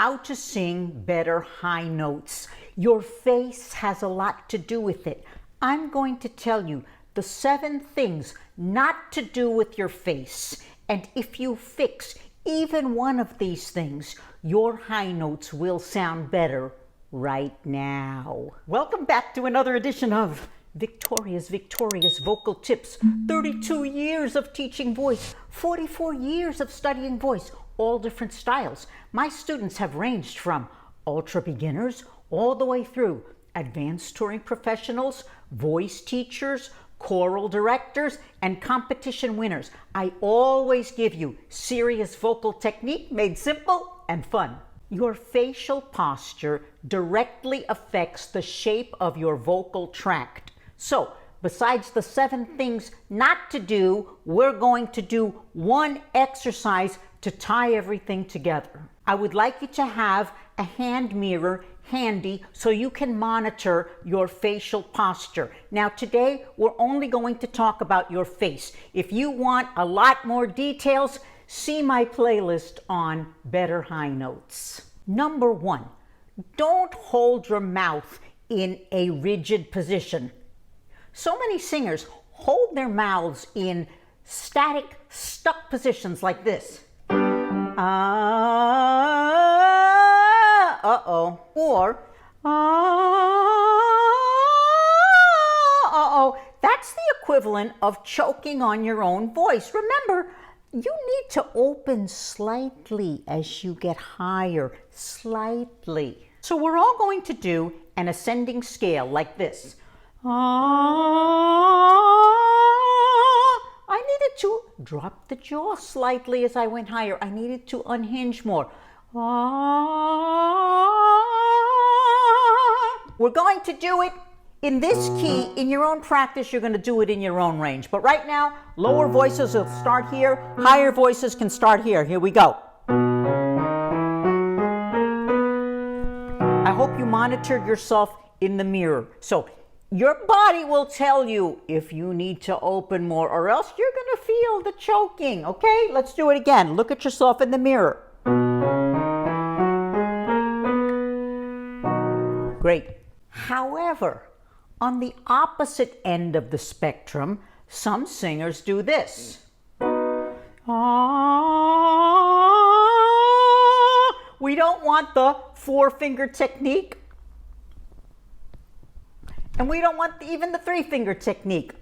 how to sing better high notes. Your face has a lot to do with it. I'm going to tell you the 7 things not to do with your face. And if you fix even one of these things, your high notes will sound better right now. Welcome back to another edition of Victoria's Vocal Tips. 32 years of teaching voice, 44 years of studying voice, all different styles. My students have ranged from ultra beginners all the way through advanced touring professionals, voice teachers, choral directors, and competition winners. I always give you serious vocal technique made simple and fun. Your facial posture directly affects the shape of your vocal tract. So, besides the 7 things not to do, we're going to do one exercise to tie everything together. I would like you to have a hand mirror handy so you can monitor your facial posture. Now today, we're only going to talk about your face. If you want a lot more details, see my playlist on better high notes. Number 1, don't hold your mouth in a rigid position. So many singers hold their mouths in static, stuck positions like this. Uh-oh. Or, uh-oh. That's the equivalent of choking on your own voice. Remember, you need to open slightly as you get higher, slightly. So we're all going to do an ascending scale like this. I needed to drop the jaw slightly as I went higher. I needed to unhinge more. We're going to do it in this key. In your own practice, you're going to do it in your own range. But right now, lower voices will start here. Higher voices can start here. Here we go. I hope you monitored yourself in the mirror. So your body will tell you if you need to open more, or else you're going to feel the choking. Okay, let's do it again. Look at yourself in the mirror. Great. However, on the opposite end of the spectrum, some singers do this. We don't want the 4-finger technique. And we don't want even the 3-finger technique.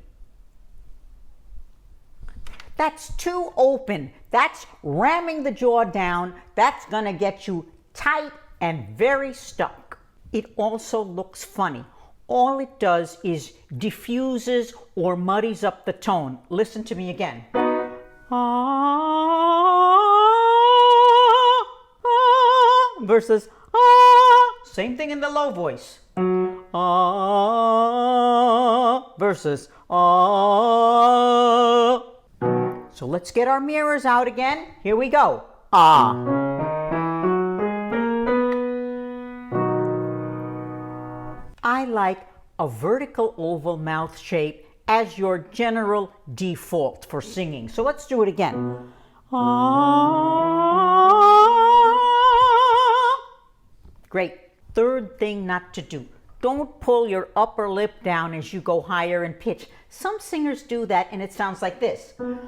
That's too open. That's ramming the jaw down. That's going to get you tight and very stuck. It also looks funny. All it does is diffuses or muddies up the tone. Listen to me again. Versus same thing in the low voice. Versus So let's get our mirrors out again. Here we go. I like a vertical oval mouth shape as your general default for singing. So let's do it again. Great. 3rd thing not to do. Don't pull your upper lip down as you go higher in pitch. Some singers do that and it sounds like this. You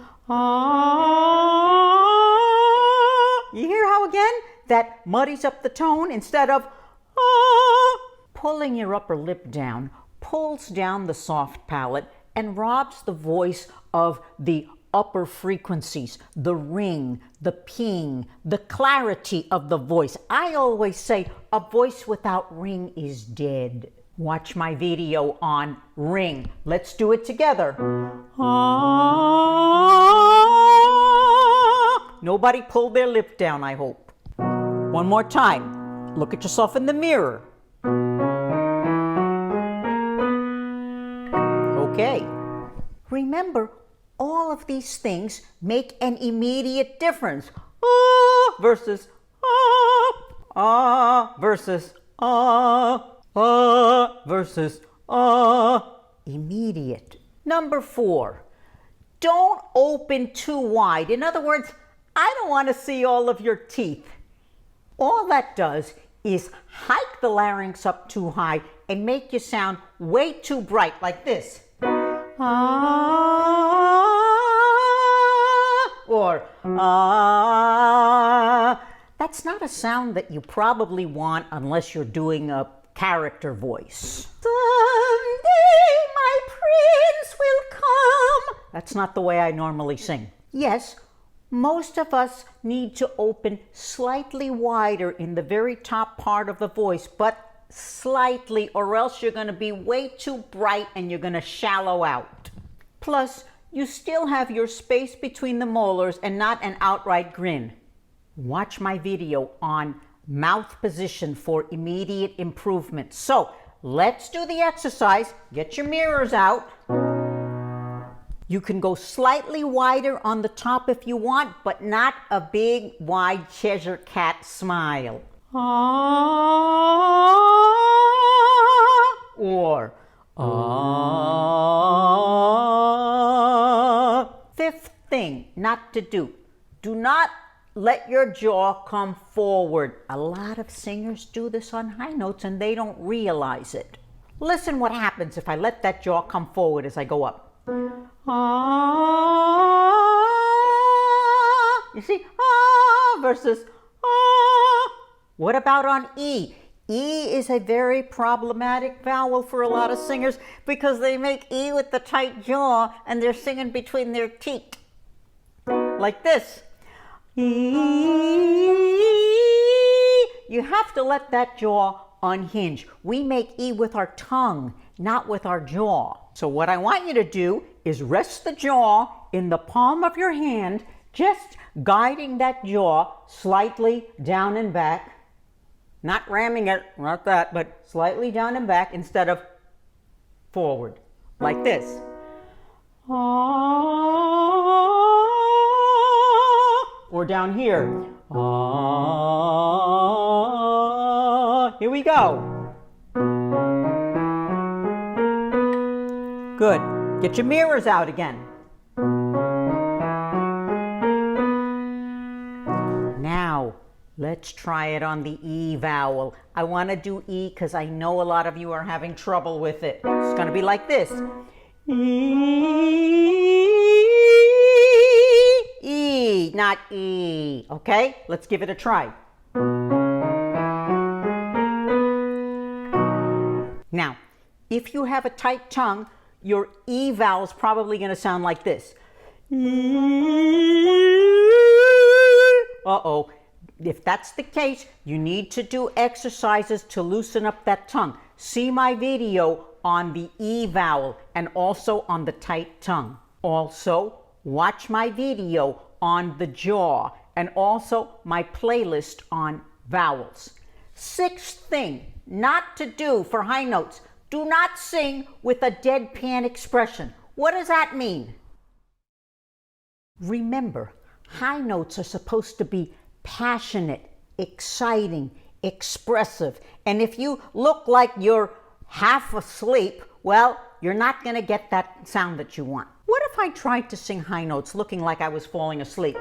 hear how again that muddies up the tone instead of pulling your upper lip down, pulls down the soft palate and robs the voice of the upper frequencies, the ring, the ping, the clarity of the voice. I always say a voice without ring is dead. Watch my video on ring. Let's do it together. Nobody pulled their lip down, I hope. One more time. Look at yourself in the mirror. Okay. Remember, all of these things make an immediate difference. Versus versus versus immediate. Number 4, don't open too wide. In other words, I don't want to see all of your teeth. All that does is hike the larynx up too high and make you sound way too bright, like this. Or that's not a sound that you probably want unless you're doing a character voice. Someday my prince will come. That's not the way I normally sing. Yes, most of us need to open slightly wider in the very top part of the voice, but slightly, or else you're going to be way too bright and you're going to shallow out. Plus, you still have your space between the molars and not an outright grin. Watch my video on mouth position for immediate improvement. So, let's do the exercise. Get your mirrors out. You can go slightly wider on the top if you want, but not a big, wide Cheshire cat smile. Or fifth thing not to do. Do not let your jaw come forward. A lot of singers do this on high notes and they don't realize it. Listen what happens if I let that jaw come forward as I go up. You see, versus What about on E? E is a very problematic vowel for a lot of singers because they make E with the tight jaw and they're singing between their teeth. Like this. You have to let that jaw unhinge. We make E with our tongue, not with our jaw. So what I want you to do is rest the jaw in the palm of your hand, just guiding that jaw slightly down and back. Not ramming it, not that, but slightly down and back instead of forward, like this. Or down here. Here we go. Good. Get your mirrors out again. Now, let's try it on the E vowel. I want to do E because I know a lot of you are having trouble with it. It's going to be like this. E, not E. Okay? Let's give it a try. Now, if you have a tight tongue, your E vowel is probably going to sound like this. Uh-oh. If that's the case, you need to do exercises to loosen up that tongue. See my video on the E vowel and also on the tight tongue. Also, watch my video on the jaw and also my playlist on vowels. Sixth thing not to do for high notes. Do not sing with a deadpan expression. What does that mean? Remember, high notes are supposed to be passionate, exciting, expressive. And if you look like you're half asleep, well, you're not going to get that sound that you want. What if I tried to sing high notes looking like I was falling asleep?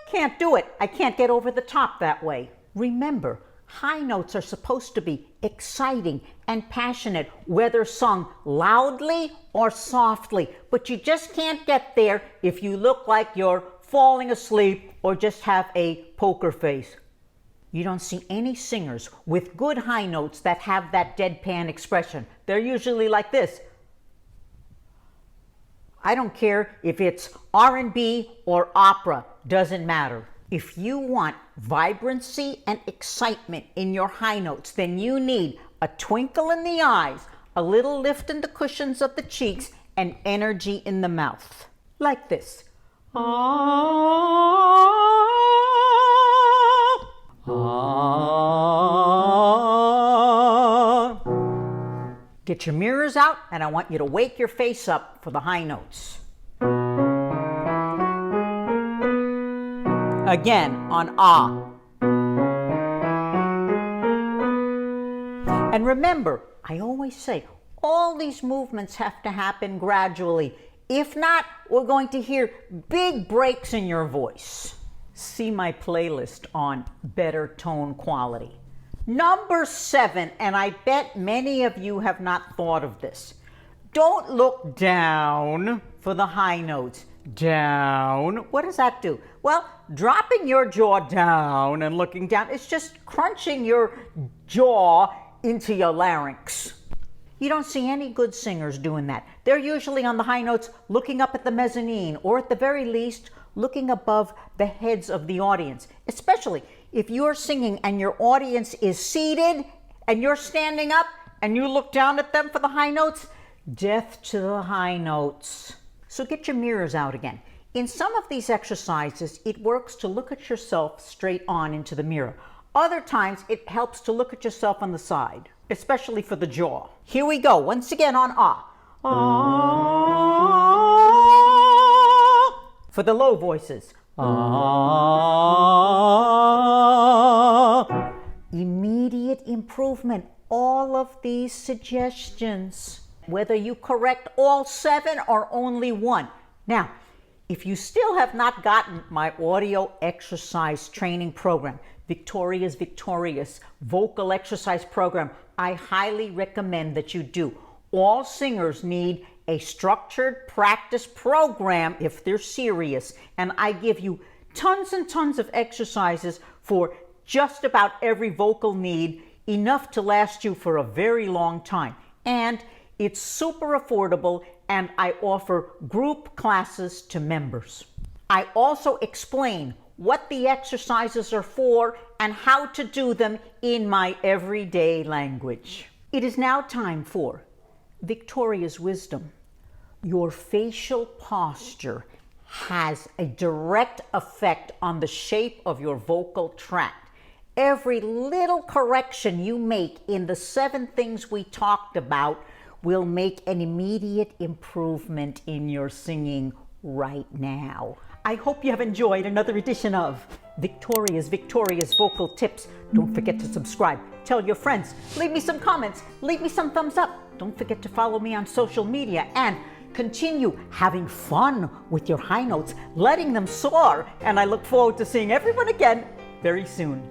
Can't do it. I can't get over the top that way. Remember, high notes are supposed to be exciting and passionate, whether sung loudly or softly. But you just can't get there if you look like you're falling asleep or just have a poker face. You don't see any singers with good high notes that have that deadpan expression. They're usually like this. I don't care if it's R&B or opera, doesn't matter. If you want vibrancy and excitement in your high notes, then you need a twinkle in the eyes, a little lift in the cushions of the cheeks, and energy in the mouth. Like this. Get your mirrors out, and I want you to wake your face up for the high notes. Again, on ah. And remember, I always say, all these movements have to happen gradually. If not, we're going to hear big breaks in your voice. see my playlist on better tone quality. Number 7, and I bet many of you have not thought of this. Don't look down for the high notes. Down. What does that do? Well, dropping your jaw down and looking down is just crunching your jaw into your larynx. You don't see any good singers doing that. They're usually on the high notes looking up at the mezzanine, or at the very least, looking above the heads of the audience. Especially if you're singing and your audience is seated and you're standing up and you look down at them for the high notes, death to the high notes. So get your mirrors out again. In some of these exercises, it works to look at yourself straight on into the mirror. Other times, it helps to look at yourself on the side, especially for the jaw. Here we go, once again on ah. Ah. For the low voices. Ah. Immediate improvement. All of these suggestions, whether you correct all 7 or only 1. Now, if you still have not gotten my audio exercise training program, Victoria's Victorious Vocal Exercise Program, I highly recommend that you do. All singers need a structured practice program if they're serious, and I give you tons and tons of exercises for just about every vocal need, enough to last you for a very long time. And it's super affordable, and I offer group classes to members. I also explain what the exercises are for and how to do them in my everyday language. It is now time for Victoria's Wisdom. Your facial posture has a direct effect on the shape of your vocal tract. Every little correction you make in the 7 things we talked about will make an immediate improvement in your singing right now. I hope you have enjoyed another edition of Victoria's Vocal Tips. Don't forget to subscribe, tell your friends, leave me some comments, leave me some thumbs up. Don't forget to follow me on social media and continue having fun with your high notes, letting them soar. And I look forward to seeing everyone again very soon.